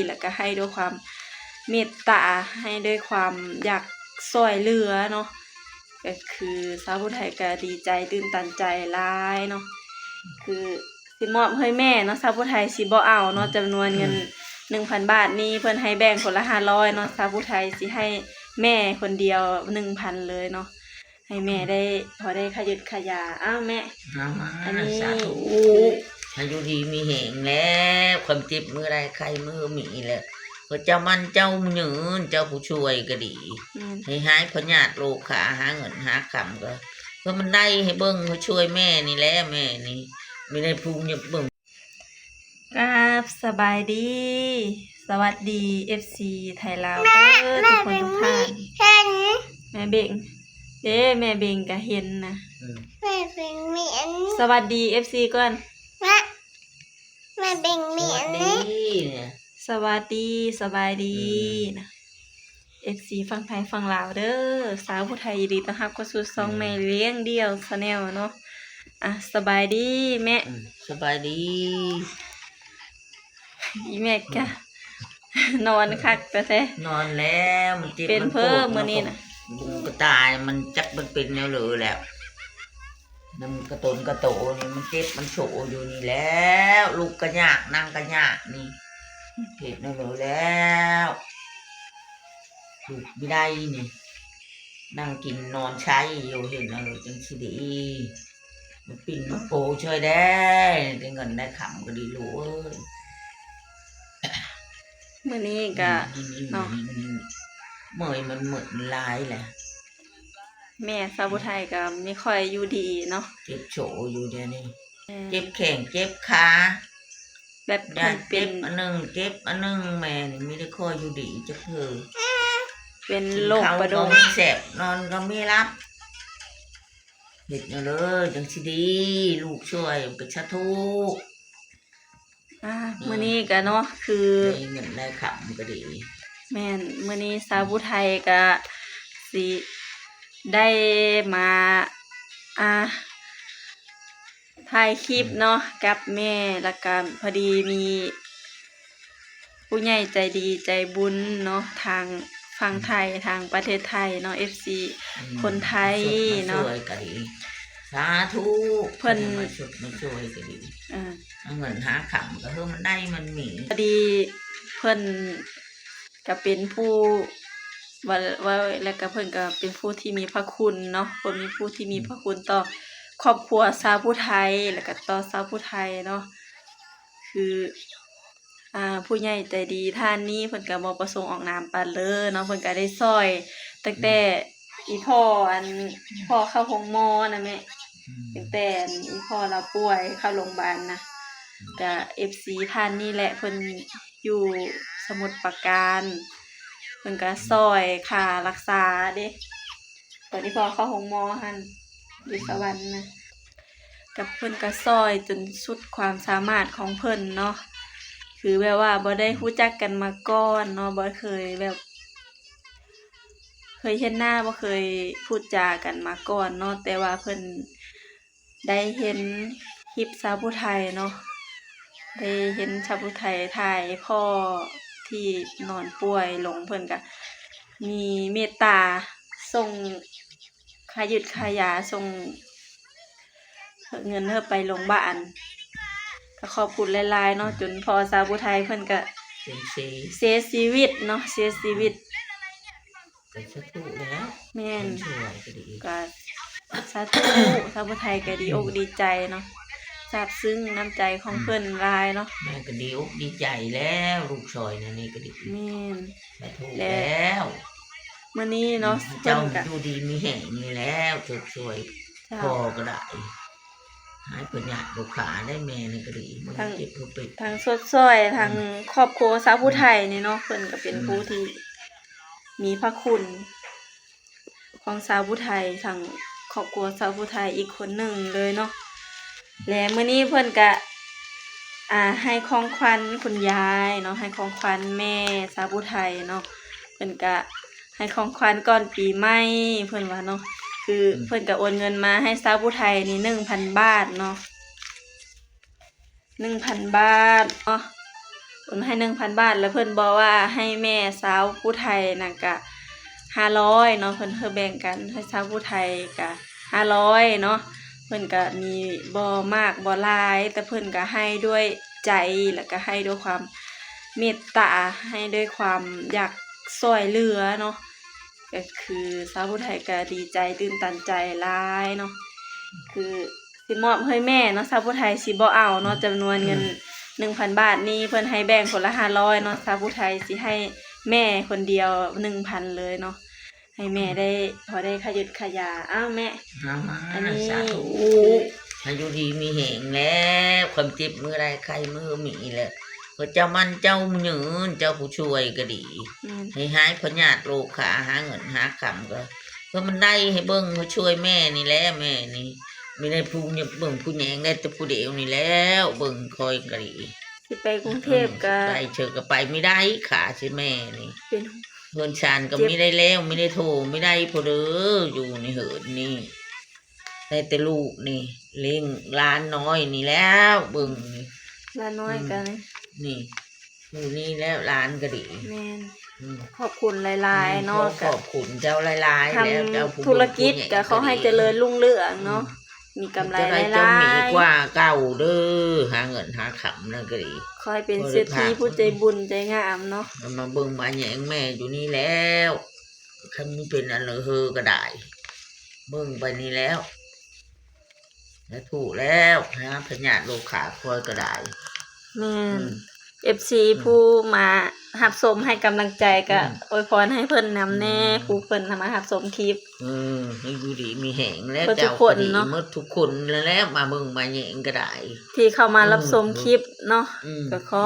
แล้วก็ให้ด้วยความเมตตาให้ด้วยความอยากช่วยเหลือเนาะก็คือสาวผู้ไทยก็ดีใจตื่นตันใจหลายเนาะคือสิมอบให้แม่เนาะสาวผู้ไทยสิบ่เอาเนาะจำนวนเงิน 1,000 บาทนี้เพิ่นให้แบ่งคนละ500เนาะสาวผู้ไทยสิให้แม่คนเดียว 1,000 เลยเนาะให้แม่ได้พอได้ขยึดขยาอ้าวแม่อันนี้สาธุอายุดีมีแหงแล้วความเจ็บมือไรใครมือมีแหละพระเจ้ามันเจ้าหยืนเจ้าผู้ช่วยก็ดีให้หายพญาติโลกขาหาเงินหาคำก็เพื่อมันได้ให้เบิ้งเขาช่วยแม่นี่แหละแม่นี่ไม่ได้พูงอย่าเบิ้งครับสบายดี สวัสดี FC ไทยลาวเด้อทุกคนทุกท่านแม่เบ่งแม่เบ่งก็เห็นนะแม่เบ่งมีอันสวัสดี FC ก่อนแม่เบ่งมีอันนี้สวัสดีสบายดีนะ FC ฟังไทยฟังลาวเด้อสาวผู้ไทยยินดีต้อนรับเข้าสู่ช่องแม่เลี้ยงเดี่ยว Channel เนาะสบายดีแม่สบายดีอีแม่กะนอนคักแต่แท้นอนแล้วมันเจ็บเป็นเพิ่มมื้อนี้น่ะบุงกระตายมันจักมันเป็นแนวเหลือแล้วน้ำกระตุนกระโตนี่มันเจ็บมันโฉอยู่นี่แล้วลูกกระยากนั่งกระยากนี่เห็ดแนวเหลือแล้วลูกไม่ได้นี่นั่งกินนอนใช้อยู่เห็นแนวเหลือจังสิดีมันปิ่นมันโปช่วยได้ได้เงินได้ขำก็ดีรู้มื้อนี้ก็เนาะเมื่อยมันเหมือนลายแหละแม่สาวผู้ไทยก็ไม่ค่อยอยู่ดีเนาะเจ็บโฉอยู่เดี๋ยวนี้เจ็บแข้งเจ็บขาแบบเป็นอันนึงเจ็บอันนึงแม่นี่ไม่ได้ค่อยอยู่ดีจะเป็นโรคประดมแสบนอนก็ไม่รับเด็กเลยจังสิดีลูกช่วยเป็นชาทุกมื้อนี้ก็เนาะคือได้เงินได้ขำก็ดีแม่นมื้อนี้สาวผู้ไทยก็สิได้มาถ่ายคลิปเนาะกับแม่แล้วก็พอดีมีผู้ใหญ่ใจดีใจบุญเนาะทางฝั่งไทยทางประเทศไทยเนาะ FC คนไทยเนาะสาธุเพิ่นมาช่วยก็ดีเอาเงินหาขำก็มันได้มันมีพอดีเพิ่นก็เป็นผู้ว่าแล้วก็เพิ่นก็เป็นผู้ที่มีพระคุณเนาะเพิ่นมีผู้ที่มีพระคุณต่อครอบครัวชาวผู้ไทยแล้วก็ต่อชาวผู้ไทยเนาะคือผู้ใหญ่ใจดีท่านนี้เพิ่นก็บ่ประสงค์ออกนามปานเลยเนาะเพิ่นก็ได้ช่วยตั้งแต่อีพ่อพ่อเข้าโรงหมอนะแม่ตั้งแต่อีพ่อเราป่วยเข้าโรงพยาบาลนะก็ FC ท่านนี่แหละเพิ่นอยู่สมุทรปราการเพิ่นก็ช่วยค่ารักษาเด้ตอนที่พ่อเข้าโรงหมอหั่นอยู่สวรรค์นะกับเพิ่นก็ช่วยจนสุดความสามารถของเพิ่นเนาะคือแบบว่าบ่ได้รู้จักกันมาก่อนเนาะบ่เคยแบบเคยเห็นหน้าบ่เคยพูดจากันมาก่อนเนาะแต่ว่าเพิ่นได้เห็นคลิปสาวผู้ไทยเนาะได้เห็นชาวผู้ไทยถ่ายพ่อที่นอนป่วยลงเพิ่นก็มีเมตตาส่งค่ายึดค่ายาส่งเงินเฮาไปโรงพยาบาลก็ขอบคุณหลายๆเนาะจนพอสาวผู้ไทยเพิ่นก็เสียชีวิตเนาะเสียชีวิตก็สาธุแล้วแม่นช่วยก็ดีก็สาธุสาวผู้ไทยก็ดีอกดีใจเนาะซาบซึ้งน้ำใจของเพิ่นหลายเนาะแม่ก็ดีอกดีใจแล้วลูกชอยนี่ก็ดีแม่นสาธุแล้วมื้อนี้เนาะเจ้าอยู่ดีมีแห่งนี่แล้วช่วยพ่อก็ได้หายปัญญาลูกขาได้แม่นี่ก็ดีทางทางสดซ้อยทางครอบครัวสาวผู้ไทยนี่เนาะเพิ่นก็เป็นผู้ที่มีพระคุณของสาวผู้ไทยทางครอบครัวสาวผู้ไทยอีกคนหนึ่งเลยเนาะและมื้อนี้เพิ่นก็ให้ของขวัญคุณยายเนาะให้ของขวัญแม่สาวผู้ไทยเนาะเพิ่นก็ให้ของขวัญก่อนปีใหม่เพิ่นว่าเนาะคือเพิ่นก็โอนเงินมาให้สาวผู้ไทยนี่ 1,000 บาทเนาะ 1,000 บาทเนาะ โอนให้ 1,000 บาท แล้วเพิ่นบอกว่าให้แม่สาวผู้ไทยน่ะก็500เนาะเพิ่นแบ่งกันให้สาวผู้ไทยก็500เนาะเพิ่นก็มีบ่มากบ่หลายแต่เพิ่นก็ให้ด้วยใจแล้วก็ให้ด้วยความเมตตาให้ด้วยความอยากช่วยเหลือเนาะก็คือสาวผู้ไทยก็ดีใจตื่นตันใจหลายเนาะคือสิมอบให้แม่เนาะสาวผู้ไทยสิบ่เอาเนาะจำนวนเงิน 1,000 บาทนี้เพิ่นให้แบ่งคนละ500เนาะสาวผู้ไทยสิให้แม่คนเดียว 1,000 เลยเนาะให้แม่ได้พอได้ขยุดขยาอ้าวแม่ อันนี้ สาธุอายุดีมีแหงแล้วความเจ็บมือไรใครมือมีแหละพระเจ้ามันเจ้าหยืนเจ้าผู้ช่วยก็ดี ให้หายพญาติโรคขาหาเงินหาคำก็เพื่อมันได้ให้เบิ้งเขาช่วยแม่นี่แหละแม่นี่ไม่ได้ผู้เนี่ยเบิ้งผู้แยงได้แต่ผู้เดียวนี่แล้วเบิ้งคอยก็ดี สิไปกรุงเทพก็ ไปเชิญก็ไปไม่ได้ขาใช่แม่นี่ เป็น เฮือนชานก็ไม่ได้แล้วไม่ได้โทรไม่ได้พอเด้ออยู่ในเหินนี่ได้แต่ลูกนี่เลี้ยงล้านน้อยนี่แล้วเบิ่งนี่ ลาน้อยกัน นี่อยู่นี่แล้วล้านก็ดี แม่น อืม ขอบคุณหลายๆเนาะ ขอบคุณเจ้าหลายๆ ท แล้วเจ้าผู้ ำธุรกิจ ผู้ใหญ่ ก็เขาให้เจริญรุ่งเรืองเนาะมีกำไร จะ ห ได้ ล เจ้ามี าย กว่าเก่าเด้อหาเงินหาขำนั่นก็ดี ๆขอให้เป็นเศรษฐีผู้ใจบุญใจงามเนาะ เอามาเบิ่งมาแหยงแม่อยู่นี่แล้วคันเป็นอันเลอะเฮอก็ได้เบิ่งไปนี่แล้วแล้วถูกแล้วนะพญาติโลขาคอยก็ได้ แม่น อืม FC ผู้มาหับสมให้กำลังใจก็ อืม อวยพรให้เพิ่นนำแน่ผู้เพิ่นทำมาหับสมคลิป ให้อยู่ดีมีแหงแล้ว เบิดทุ เจ้าก คน ก็ดี เนาะ หมดทุกคนแล้วมาเบิ่งมาแหยงก็ได้ ที่เข้ามารับชมคลิปเนาะ อืม ก็ขอ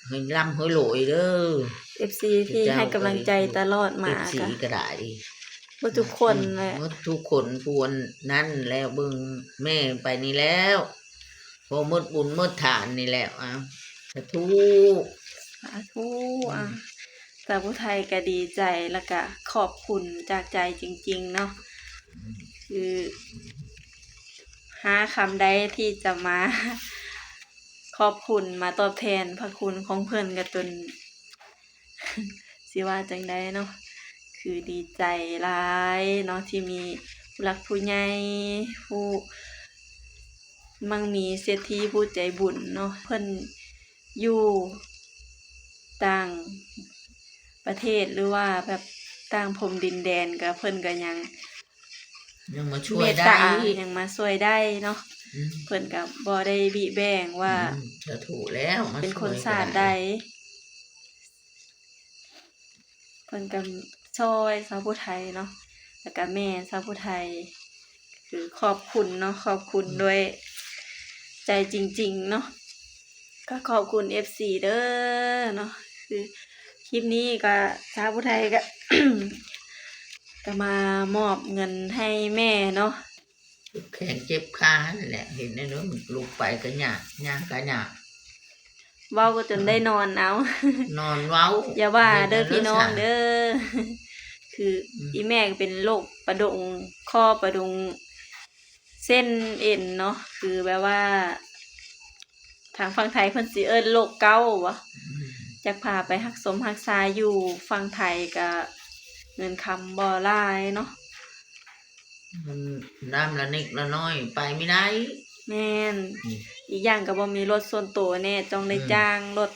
ให้ร่ำให้รวยเด้อ FC ที่ให้กำลังใจตลอดมา สี ก็ ก็ได้ บ่ทุกคนแหละ หมดทุกคนพวนนั่นแล้วเบิ่งแม่ไปนี่แล้วพอหมดบุญหมดทานนี่แล้วอ่ะสาธุ สาธุอ่ะสาวผู้ไทยก็ดีใจแล้วก็ขอบคุณจากใจจริงๆเนาะคือหาคำใดที่จะมา ขอบคุณมาตอบแทนพระคุณของเพิ่นกับตน สิว่าจังใดเนาะคือดีใจหลายเนาะที่มีผู้หลักผู้ใหญ่ผู้มั่งมีเศรษฐีผู้ใจบุญเนาะเพิ่นอยู่ต่างประเทศหรือว่าแบบต่างพรมดินแดนก็เพิ่นก็ยัง ยังมาช่ว เม ย ต ได้ ตายังมาช่วยได้เนาะ อืม เพิ่นก็บ่ได้บิแบ่งว่า สาธุแล้วมา เป็นคน ช่วย ศาสตร์ ได้ ใดเพิ่นก็ช่วยชาวผู้ไทยเนาะแล้วก็แม่ชาวผู้ไทย คือขอบคุณเนาะขอบคุณด้วยใจจริงๆเนาะก็ขอบคุณ FC เด้อเนาะคือคลิปนี้ก็ชาวผู้ไทยก็ ก็มามอบเงินให้แม่เนาะ แข็งเจ็บขานั่นแหละเห็นในนู้นลูกไปก็หยาบหยาบก็หยาบ เว้าก็จนได้นอนเอา นอนเว้า อย่าว่าเด้อพี่น้อง เ เด้อ คืออีแม่ก็เป็นโรคประดงข้อประดงเส้นเอ็นเนาะคือแบบว่า ทางฝั่งไทยเพิ่นสิเอิ้นโรคเกาต์วะจักพาไปรักษารักษาอยู่ฝั่งไทยก็เงินคำบ่หลายเนาะ มันน้ำละนิดละน้อยไปไม่ได้ แม่น อืม อีกอย่างก็บ่มีรถส่วนตัวแน่ต้องได้จ้างรถ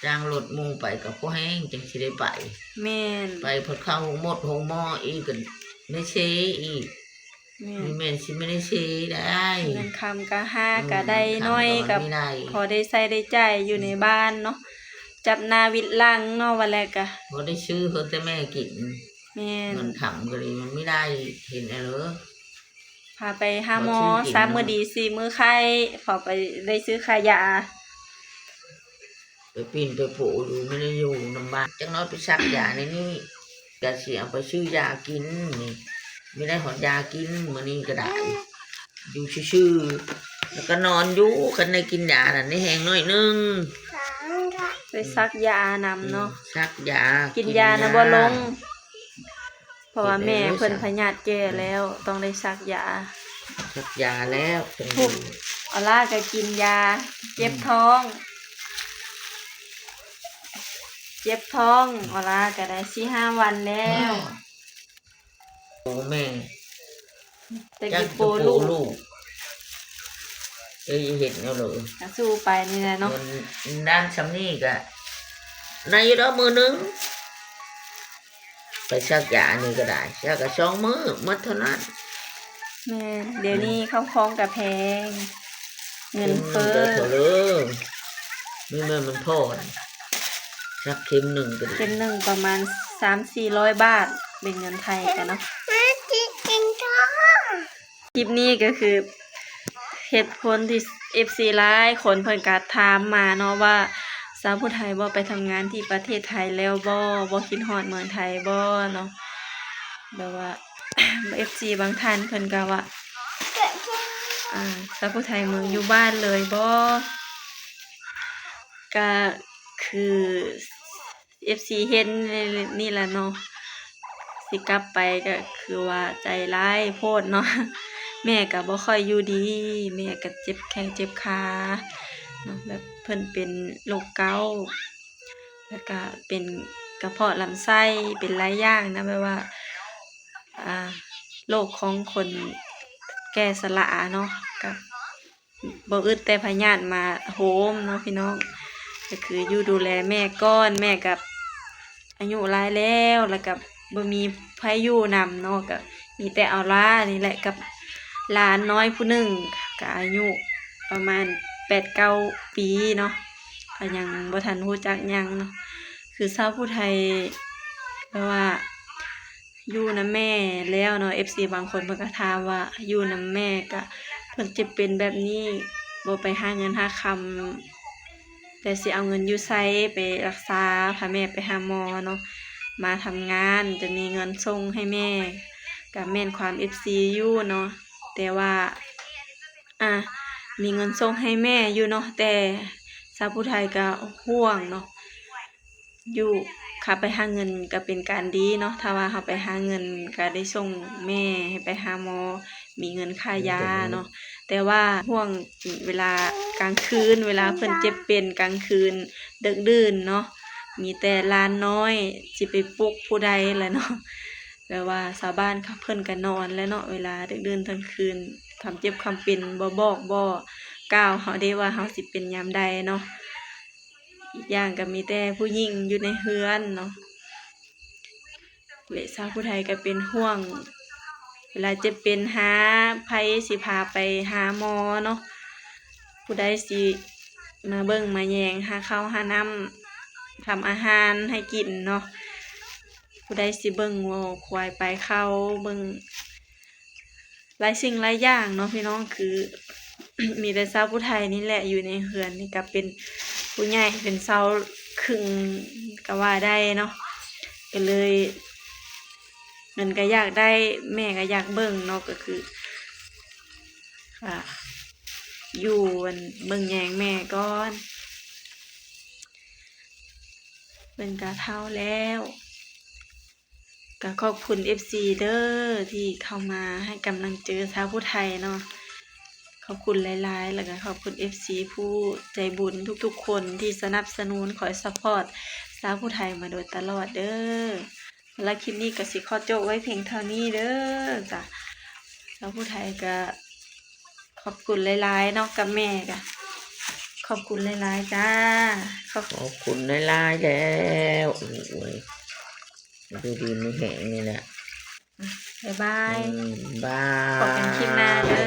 จ้างรถหมูไปกับพ่อแห้งจังสิได้ไป แม่น ไปพอเข้าหงหมดหงหม้ออีกกันไม่เชอีก แม่ มี น แม่นสิไม่ได้เชได้ เงินคำก็ห้าก็ได้น้อยกับ ไม่ได้ พอได้ใช้ได้จ่ายอยู่ในบ้านเนาะจับนาวิดลังเนาะวันแรกก็ พอได้ซื้อเพิ่นแต่แม่กิน แม่น มันขำก็เลยมันไม่ได้เห็นอะไรเหรอ พาไปหาหมอ บ่ซื้อกิน 3 มื้อดี4 มื้อไข้พอไปได้ซื้อขายา ไปปีนไปโผล่อยู่ไม่ได้อยู่ลำบากจังน้อยไปซักยาในนี่ก็เสียไปซื้อยากินนี่ไม่ได้หอดยากินมื้อนี้ก็ได้ อยู่ชื่อๆแล้วก็นอนอยู่กันในกินยาน่ะในแหงน้อยนึง สองค่ะ ไปซักยานำเนาะ ซักยา กิ กิ นยานะบ่ลง เพราะว่าแม่เพิ่นพยาธิแก่แล้วต้องได้ซักยา ซักยาแล้วจัง ทุก ออล่าก็กินยาเจ็บท้อง เจ็บท้องเวลาก็ได้4-5 วันแล้ว โอ้แม่ แต่ จั กิ ก โป จะ ลูก ลูกเห็นแล้วเลย ก็สู้ไปนี่แหละเนาะ มันด้านชำนี่ก็ในđóมือนึงไปชักยานี่ก็ได้ชักก็2 มื้อหมดเท่านั้น แม่เดี๋ยวนี้เข้าคล้องกับแพง เงินเฟ้อ เถอะเลยนี่แม่มันพอนะชักเข็มหนึ่งก็ดี เข็มหนึ่งประมาณ300-400 บาท เป็นเงินไทยกันเนาะ แม่จิกินท้อง คลิปนี้ก็คือเหตุผลที่ FC หลายคนเพิ่นก็ถามมาเนาะว่าสาวผู้ไทยบ่ไปทำงานที่ประเทศไทยแล้วบ่คิดฮอดเมืองไทยบ่เนาะแบบว่า FC บางท่านเพิ่นก็ว่า เกิดขึ้น สาวผู้ไทยเมืองอยู่บ้านเลยบ่ก็คือ FC เห็นนี่แหละเนาะสิกลับไปก็คือว่าใจร้ายโพดเนาะ แม่ก็บ่ค่อยอยู่ดี แม่ก็เจ็บแข้งเจ็บขาเนาะแบบเพิ่นเป็นโรคเกาต์แล้วก็เป็นกระเพาะลำไส้เป็นหลายอย่างนะแบบว่าโรคของคนแก่สละเนาะก็บ่อึดแต่พยาธิมาโหมเนาะพี่น้องก็คืออยู่ดูแลแม่ก่อนแม่ก็อายุหลายแล้วแล้วก็บ่มีไผอยู่นำเนาะก็มีแต่เอาล่านี่แหละกับหลานน้อยผู้หนึ่งก็อายุประมาณ 8-9 ปีเนาะก็ยังบ่ทันรู้จักหยังเนาะคือชาวผู้ไทยแปลว่าอยู่นำแม่แล้วเนาะ FC บางคนเพิ่นก็ถามว่าอยู่นำแม่ก็เพิ่นจะเป็นแบบนี้บ่ไปหาเงินหาคำแต่สิเอาเงินอยู่ไสไปรักษาพาแม่ไปหาหมอเนาะมาทำงานจะมีเงินส่งให้แม่ก็แม่นความ FC อยู่เนาะแต่ว่ามีเงินส่งให้แม่อยู่เนาะแต่ชาวผู้ไทยก็ห่วงเนาะอยู่ค่ะไปหาเงินก็เป็นการดีเนาะถ้าว่าเฮาไปหาเงินก็ได้ส่งแม่ให้ไปหาหมอมีเงินค่ายาเนาะแต่ว่าห่วงเวลากลางคืนเวลาเพิ่นเจ็บเป็นกลางคืนดึกดื่นเนาะมีแต่หลานน้อยสิไปปลุกผู้ใดแหละเนาะแบบว่าชาวบ้านเขาเพิ่นก็นอนแล้วเนาะเวลาดึกดื่นทั้งคืนความเจ็บความเป็นบ่บอกบ่กล่าวเฮาได้ว่าเฮาสิเป็นยามใดเนาะอีกอย่างก็มีแต่ผู้หญิงอยู่ในเรือนเนาะชาวผู้ไทยก็เป็นห่วงเวลาเจ็บเป็นหาไผสิพาไปหาหมอเนาะผู้ใดสิมาเบิ่งมาแยงหาข้าวหาน้ำทำอาหารให้กินเนาะผู้ใดสิเบิ่งวัวควายไปเข้าเบิ่งหลายสิ่งหลายอย่างเนาะพี่น้องคือ มีแต่ชาวผู้ไทยนี่แหละอยู่ในเรือนนี่ก็เป็นผู้ใหญ่เป็นชาวครึ่งก็ว่าได้เนาะก็เลยเงินก็อยากได้แม่ก็อยากเบิ่งเนาะก็คืออยู่เบิ่งแยงแม่ก่อนเป็นกะเท่าแล้วก็ขอบคุณ FC เด้อที่เข้ามาให้กำลังใจชาวผู้ไทยเนาะขอบคุณหลายๆแล้วก็ขอบคุณ FC ผู้ใจบุญทุกๆคนที่สนับสนุนคอยซัพพอร์ตชาวผู้ไทยมาโดยตลอดเด้อและคลิปนี้ก็สิขอจบไว้เพียงเท่านี้เด้อจ้ะชาวผู้ไทยก็ขอบคุณหลายๆเนาะกับแม่ก็ขอบคุณหลายๆจ้าขอบคุณหลายๆแล้วโอ้ยดูดีไม่แห้งนี่แหละบ๊ายบาย บาย พบกันคลิปหน้าเด้อ